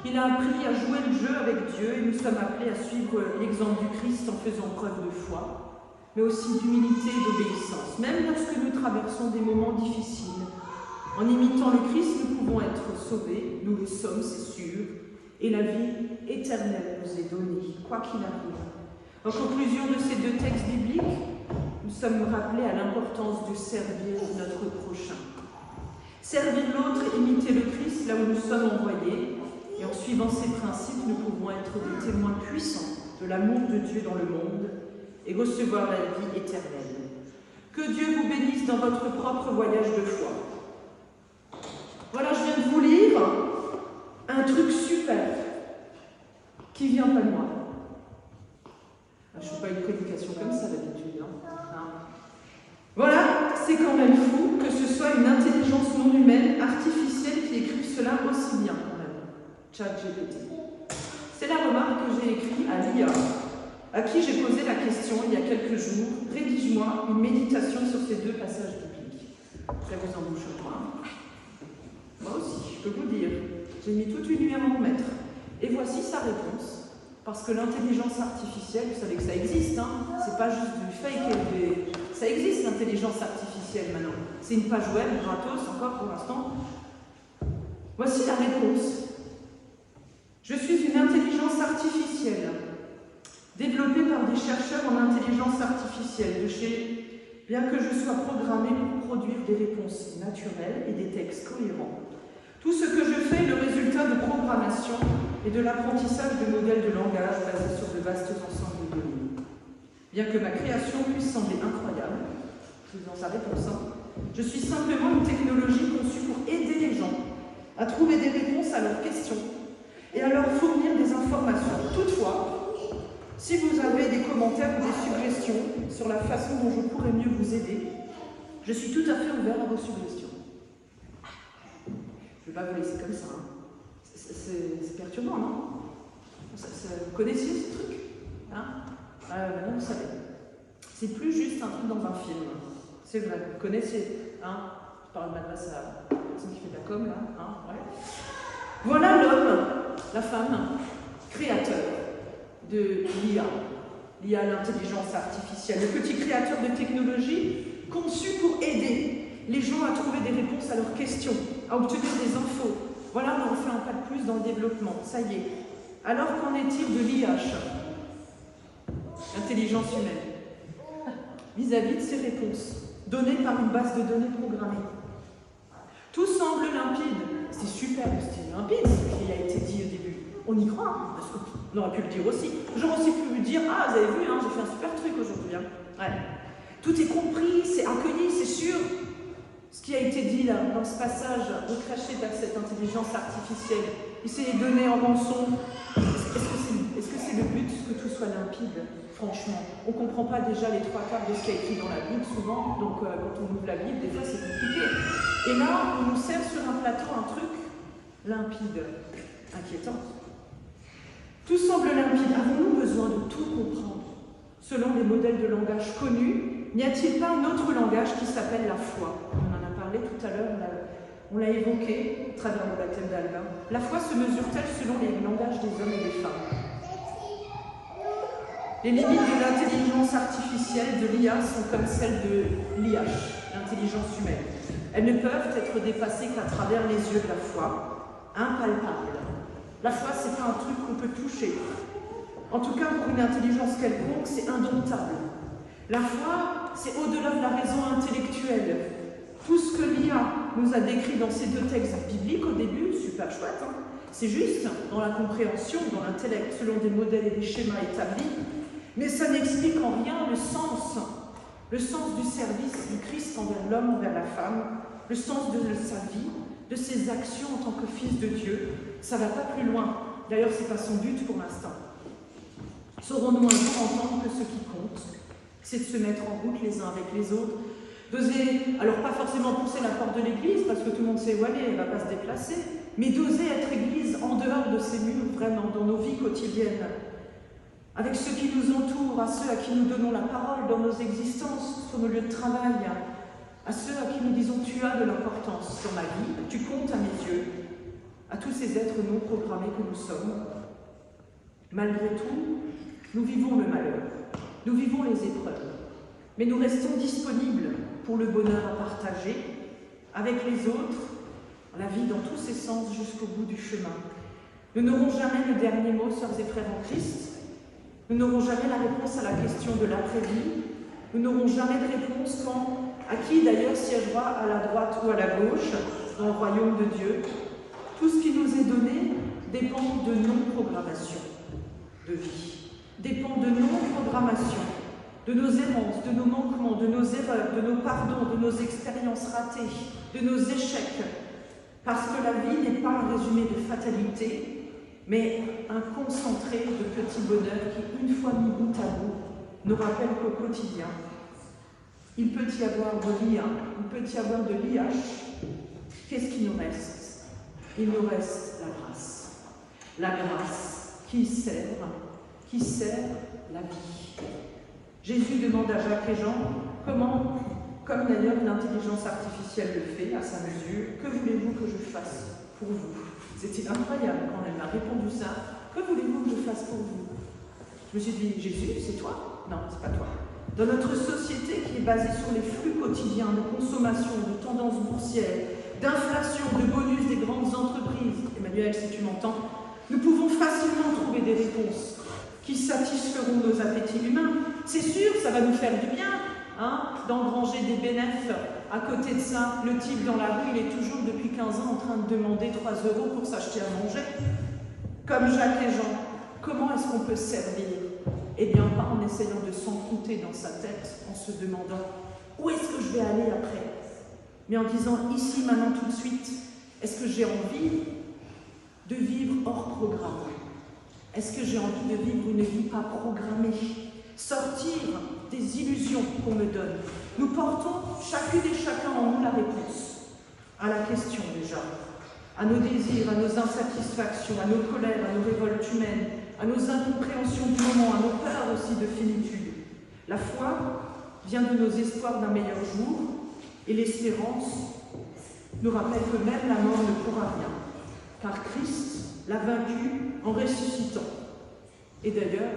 Il a appris à jouer le jeu avec Dieu et nous sommes appelés à suivre l'exemple du Christ en faisant preuve de foi, mais aussi d'humilité et d'obéissance. Même lorsque nous traversons des moments difficiles, en imitant le Christ, nous pouvons être sauvés, nous le sommes, c'est sûr, et la vie éternelle nous est donnée, quoi qu'il arrive. En conclusion de ces deux textes bibliques, nous sommes rappelés à l'importance de servir notre prochain. Servir l'autre et imiter le Christ là où nous sommes envoyés. Et en suivant ces principes, nous pouvons être des témoins puissants de l'amour de Dieu dans le monde et recevoir la vie éternelle. Que Dieu vous bénisse dans votre propre voyage de foi. Voilà, je viens de vous lire un truc super qui vient pas de moi. Je ne fais pas une prédication comme ça d'habitude. Voilà, c'est quand même fou que ce soit une intelligence non humaine, artificielle, qui écrive cela aussi bien. ChatGPT. C'est la remarque que j'ai écrite à l'IA, à qui j'ai posé la question il y a quelques jours, rédige-moi une méditation sur ces deux passages bibliques. Ça vous embouche moi. Moi aussi, je peux vous dire, j'ai mis toute une nuit à m'en remettre. Et voici sa réponse. Parce que l'intelligence artificielle, vous savez que ça existe, hein, c'est pas juste du fake élevé. Ça existe l'intelligence artificielle maintenant. C'est une page web gratos encore pour l'instant. Voici la réponse. Je suis une intelligence artificielle, développée par des chercheurs en intelligence artificielle de chez, bien que je sois programmée pour produire des réponses naturelles et des textes cohérents. Tout ce que je fais est le résultat de programmation et de l'apprentissage de modèles de langage basés sur de vastes ensembles de données. Bien que ma création puisse sembler incroyable, je vous en sa réponse, je suis simplement une technologie conçue pour aider les gens à trouver des réponses à leurs questions et à leur fournir des informations. Toutefois, si vous avez des commentaires ou des suggestions sur la façon dont je pourrais mieux vous aider, je suis tout à fait ouvert à vos suggestions. Je ne vais pas vous laisser comme ça. C'est perturbant, non? Vous connaissiez ce truc? Maintenant, vous savez. C'est plus juste un truc dans un film. C'est vrai, vous connaissez, hein? Je parle de m'adresse à la personne qui fait de la com, là, hein? Ouais. Voilà l'homme, la femme, créateur de l'IA. L'IA, l'intelligence artificielle, le petit créateur de technologie conçu pour aider les gens à trouver des réponses à leurs questions, à obtenir des infos. Voilà, on en fait un pas de plus dans le développement, ça y est. Alors qu'en est-il de l'IH, l'intelligence humaine, vis-à-vis de ces réponses, données par une base de données programmée? Tout semble limpide. C'est super, c'était limpide ce qui a été dit au début. On y croit, parce qu'on aurait pu le dire aussi. J'aurais aussi pu dire, ah, vous avez vu, hein, j'ai fait un super truc aujourd'hui. Hein. Ouais. Tout est compris, c'est accueilli, c'est sûr. Ce qui a été dit là, dans ce passage, recraché vers cette intelligence artificielle, il s'est donné en rançon. Est-ce que c'est le but que tout soit limpide? Franchement, on ne comprend pas déjà les 3/4 de ce qui est écrit dans la Bible souvent, donc quand on ouvre la Bible, des fois c'est compliqué. Et là, on nous sert sur un plateau un truc limpide, inquiétant. Tout semble limpide. Avons-nous besoin de tout comprendre? Selon les modèles de langage connus, n'y a-t-il pas un autre langage qui s'appelle la foi? On en a parlé tout à l'heure, on l'a évoqué à travers le baptême d'Albin. La foi se mesure-t-elle selon les langages des hommes et des femmes? Les limites de l'intelligence artificielle, de l'IA, sont comme celles de l'IH, l'intelligence humaine. Elles ne peuvent être dépassées qu'à travers les yeux de la foi, impalpable. La foi, c'est pas un truc qu'on peut toucher. En tout cas, pour une intelligence quelconque, c'est indomptable. La foi, c'est au-delà de la raison intellectuelle. Tout ce que l'IA nous a décrit dans ces deux textes bibliques au début, super chouette, hein, c'est juste dans la compréhension, dans l'intellect, selon des modèles et des schémas établis, mais ça n'explique en rien le sens du service du Christ envers l'homme, envers la femme, le sens de sa vie, de ses actions en tant que fils de Dieu. Ça ne va pas plus loin. D'ailleurs, ce n'est pas son but pour l'instant. Saurons-nous un jour entendre que ce qui compte, c'est de se mettre en route les uns avec les autres, d'oser, alors pas forcément pousser la porte de l'église, parce que tout le monde sait où aller, elle ne va pas se déplacer, mais d'oser être église en dehors de ces murs, vraiment, dans nos vies quotidiennes, avec ceux qui nous entourent, à ceux à qui nous donnons la parole dans nos existences, sur nos lieux de travail, à ceux à qui nous disons « tu as de l'importance dans ma vie, tu comptes à mes yeux », à tous ces êtres non programmés que nous sommes. Malgré tout, nous vivons le malheur, nous vivons les épreuves, mais nous restons disponibles pour le bonheur à partager avec les autres, la vie dans tous ses sens jusqu'au bout du chemin. Nous n'aurons jamais le dernier mot, sœurs et frères en Christ. Nous n'aurons jamais la réponse à la question de l'après-vie. Nous n'aurons jamais de réponse quant à qui d'ailleurs siégera à la droite ou à la gauche dans le royaume de Dieu. Tout ce qui nous est donné dépend de non-programmation de vie, dépend de non-programmation, de nos errances, de nos manquements, de nos erreurs, de nos pardons, de nos expériences ratées, de nos échecs. Parce que la vie n'est pas un résumé de fatalité, mais un concentré de petits bonheurs qui, une fois mis bout à bout, nous rappellent qu'au quotidien, il peut y avoir de l'IA, il peut y avoir de l'IH. Qu'est-ce qui nous reste? Il nous reste la grâce. La grâce qui sert la vie. Jésus demande à Jacques et Jean comment, comme d'ailleurs l'intelligence artificielle le fait à sa mesure, que voulez-vous que je fasse pour vous? C'était incroyable quand elle m'a répondu ça. Que voulez-vous que je fasse pour vous? Je me suis dit, Jésus, c'est toi? Non, c'est pas toi. Dans notre société qui est basée sur les flux quotidiens de consommation, de tendances boursières, d'inflation, de bonus des grandes entreprises, Emmanuel, si tu m'entends, nous pouvons facilement trouver des réponses qui satisferont nos appétits humains. C'est sûr, ça va nous faire du bien, hein, d'engranger des bénéfices. À côté de ça, le type dans la rue, il est toujours depuis 15 ans en train de demander 3 € pour s'acheter à manger. Comme Jacques et Jean, comment est-ce qu'on peut servir? Eh bien, pas en essayant de s'encrouter dans sa tête, en se demandant où est-ce que je vais aller après, mais en disant ici, maintenant, tout de suite, est-ce que j'ai envie de vivre hors programme? Est-ce que j'ai envie de vivre une vie pas programmée? Sortir des illusions qu'on me donne. Nous portons chacune et chacun en nous la réponse à la question déjà, à nos désirs, à nos insatisfactions, à nos colères, à nos révoltes humaines, à nos incompréhensions du moment, à nos peurs aussi de finitude. La foi, vient de nos espoirs d'un meilleur jour, et l'espérance nous rappelle que même la mort ne pourra rien, car Christ l'a vaincu en ressuscitant. Et d'ailleurs,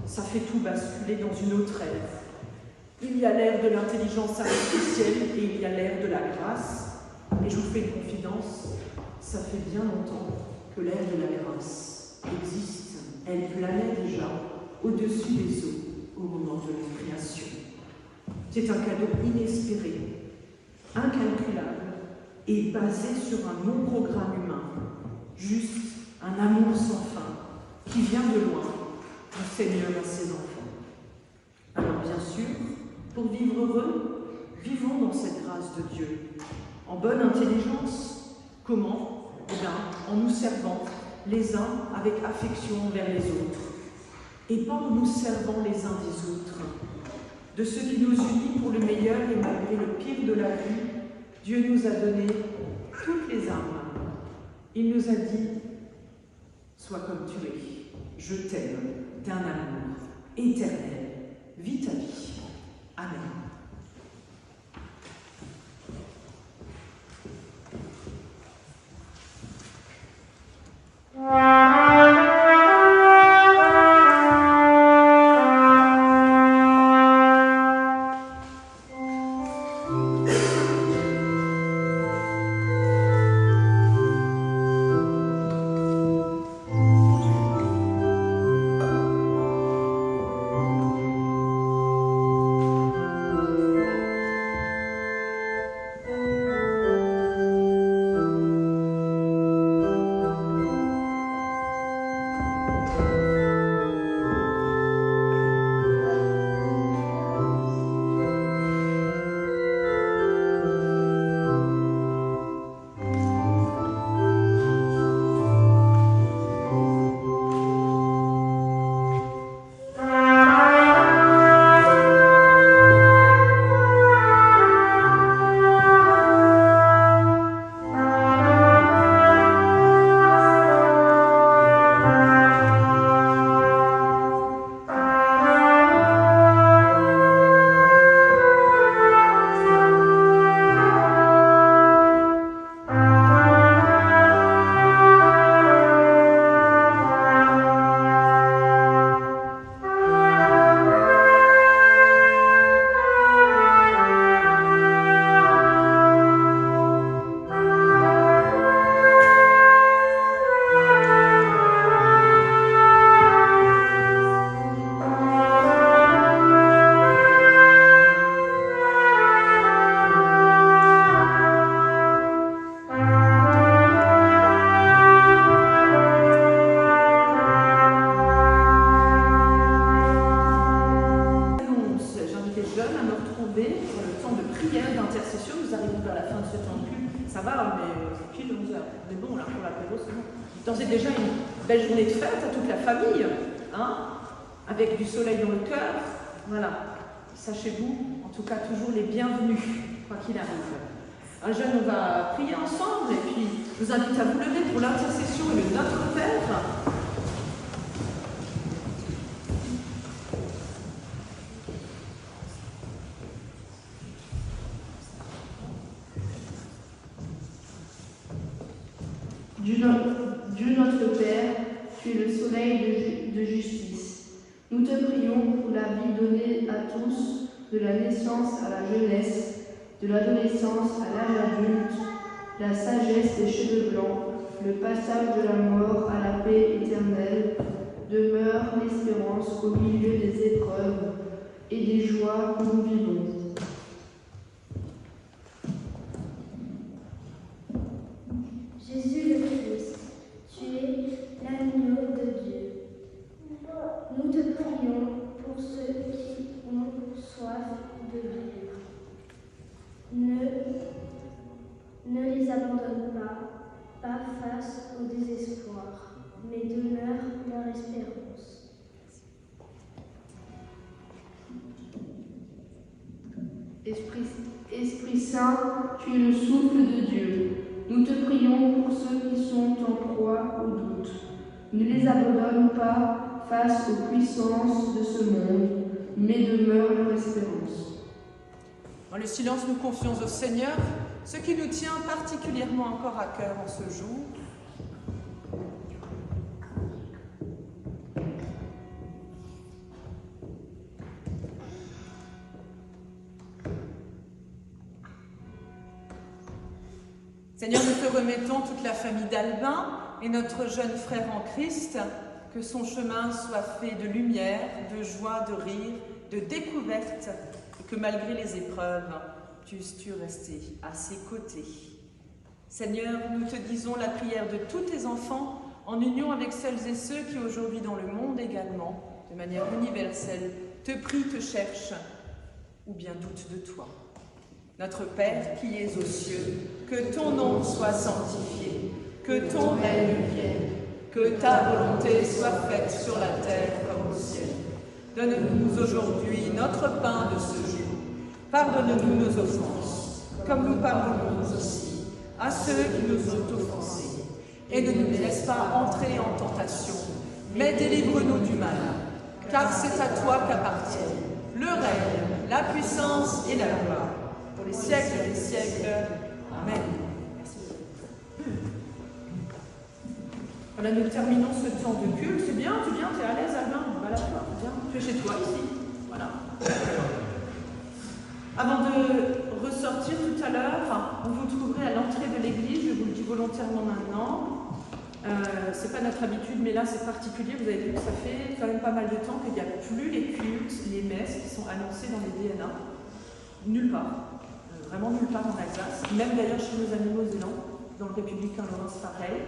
ça fait tout basculer dans une autre ère. Il y a l'ère de l'intelligence artificielle et il y a l'ère de la grâce. Et je vous fais une confidence, ça fait bien longtemps que l'ère de la grâce existe. Elle planait déjà au-dessus des eaux au moment de la création. C'est un cadeau inespéré, incalculable et basé sur un non-programme humain, juste un amour sans fin qui vient de loin du Seigneur à ses enfants. Alors bien sûr, pour vivre heureux, vivons dans cette grâce de Dieu, en bonne intelligence. Comment? Eh bien, en nous servant les uns avec affection envers les autres, et pas en nous servant les uns des autres. De ce qui nous unit pour le meilleur et malgré le pire de la vie, Dieu nous a donné toutes les âmes. Il nous a dit « Sois comme tu es, je t'aime d'un amour éternel, vis ta vie. » Amen. D'ores et déjà une belle journée de fête à toute la famille, hein, avec du soleil dans le cœur. Voilà, sachez-vous, en tout cas, toujours les bienvenus, quoi qu'il arrive. Un jeune, on va prier ensemble et puis je vous invite à vous lever pour l'intercession et le Notre Père. Dieu notre Père, tu es le soleil de justice. Nous te prions pour la vie donnée à tous, de la naissance à la jeunesse, de l'adolescence à l'âge adulte, la sagesse des cheveux blancs, le passage de la mort à la paix éternelle, demeure l'espérance au milieu des épreuves et des joies que nous vivons. Jésus le Christ, tu es l'agneau de Dieu. Nous te prions pour ceux qui ont soif de vivre. Ne les abandonne pas face au désespoir, mais demeure leur espérance. Esprit Saint, tu es le souffle de Dieu. Nous te prions pour ceux qui sont en proie au doute. Ne les abandonne pas face aux puissances de ce monde, mais demeure leur espérance. Dans le silence, nous confions au Seigneur ce qui nous tient particulièrement encore à cœur en ce jour. Seigneur, nous te remettons toute la famille d'Albin et notre jeune frère en Christ, que son chemin soit fait de lumière, de joie, de rire, de découverte, et que malgré les épreuves, puisses-tu rester à ses côtés. Seigneur, nous te disons la prière de tous tes enfants, en union avec celles et ceux qui aujourd'hui dans le monde également, de manière universelle, te prient, te cherchent, ou bien doutent de toi. Notre Père qui es aux cieux, que ton nom soit sanctifié, que ton règne vienne, que ta volonté soit faite sur la terre comme au ciel. Donne-nous aujourd'hui notre pain de ce jour. Pardonne-nous nos offenses, comme nous pardonnons aussi à ceux qui nous ont offensés. Et ne nous laisse pas entrer en tentation, mais délivre-nous du mal. Car c'est à toi qu'appartiennent le règne, la puissance et la gloire, pour les siècles des siècles. Amen. Voilà, nous terminons ce temps de culte. C'est bien, tu viens, tu es à l'aise, Albin? Voilà, viens, tu es chez toi ici. Voilà. Avant de ressortir tout à l'heure, vous vous trouverez à l'entrée de l'église, je vous le dis volontairement maintenant. C'est pas notre habitude, mais là c'est particulier. Vous avez vu que ça fait quand même pas mal de temps qu'il n'y a plus les cultes, les messes qui sont annoncées dans les DNA. Nulle part. Vraiment nulle part en Alsace. Même d'ailleurs chez nos amis mosellans, dans le Républicain Lorrain, c'est pareil.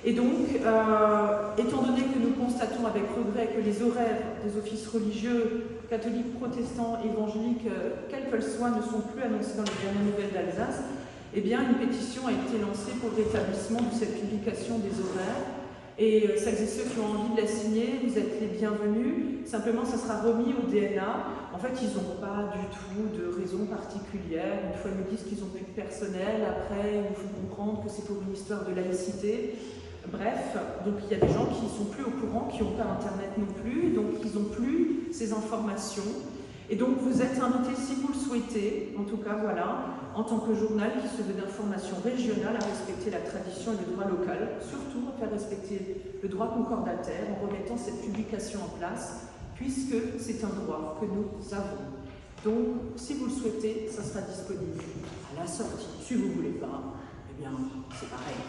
Et donc, étant donné que nous constatons avec regret que les horaires des offices religieux, catholiques, protestants, évangéliques, quelles qu'elles soient, ne sont plus annoncés dans les dernières nouvelles d'Alsace, eh bien, une pétition a été lancée pour le rétablissement de cette publication des horaires. Et celles et ceux qui ont envie de la signer, vous êtes les bienvenus. Simplement, ça sera remis au DNA. En fait, ils n'ont pas du tout de raison particulière. Une fois, ils nous disent qu'ils n'ont plus de personnel. Après, il faut comprendre que c'est pour une histoire de laïcité. Bref, donc il y a des gens qui ne sont plus au courant, qui n'ont pas Internet non plus, donc ils n'ont plus ces informations. Et donc vous êtes invités, si vous le souhaitez, en tout cas voilà, en tant que journal qui se veut d'information régionale, à respecter la tradition et le droit local, surtout à faire respecter le droit concordataire en remettant cette publication en place, puisque c'est un droit que nous avons. Donc, si vous le souhaitez, ça sera disponible à la sortie. Si vous ne voulez pas, eh bien, c'est pareil.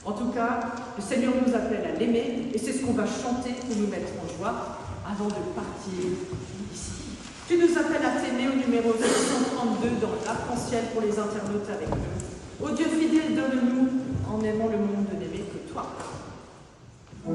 En tout cas, le Seigneur nous appelle à l'aimer, et c'est ce qu'on va chanter pour nous mettre en joie avant de partir ici. Tu nous appelles à t'aimer au numéro 632 dans l'Arc-en-Ciel pour les internautes avec nous. Ô Dieu fidèle, donne-nous, en aimant le monde, de n'aimer que toi. Oh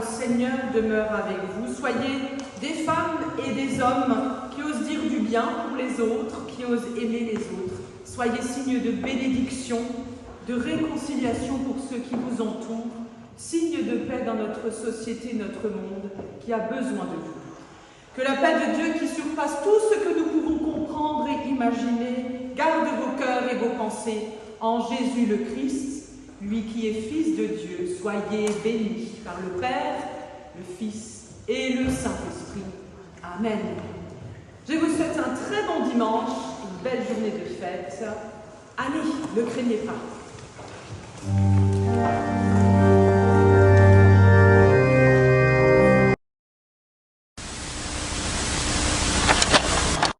Seigneur demeure avec vous. Soyez des femmes et des hommes qui osent dire du bien pour les autres, qui osent aimer les autres. Soyez signe de bénédiction, de réconciliation pour ceux qui vous entourent, signe de paix dans notre société, notre monde, qui a besoin de vous. Que la paix de Dieu qui surpasse tout ce que nous pouvons comprendre et imaginer, garde vos cœurs et vos pensées en Jésus le Christ, lui qui est Fils de Dieu. Soyez bénis par le Père, le Fils et le Saint-Esprit. Amen. Je vous souhaite un très bon dimanche, une belle journée de fête. Allez, ne craignez pas.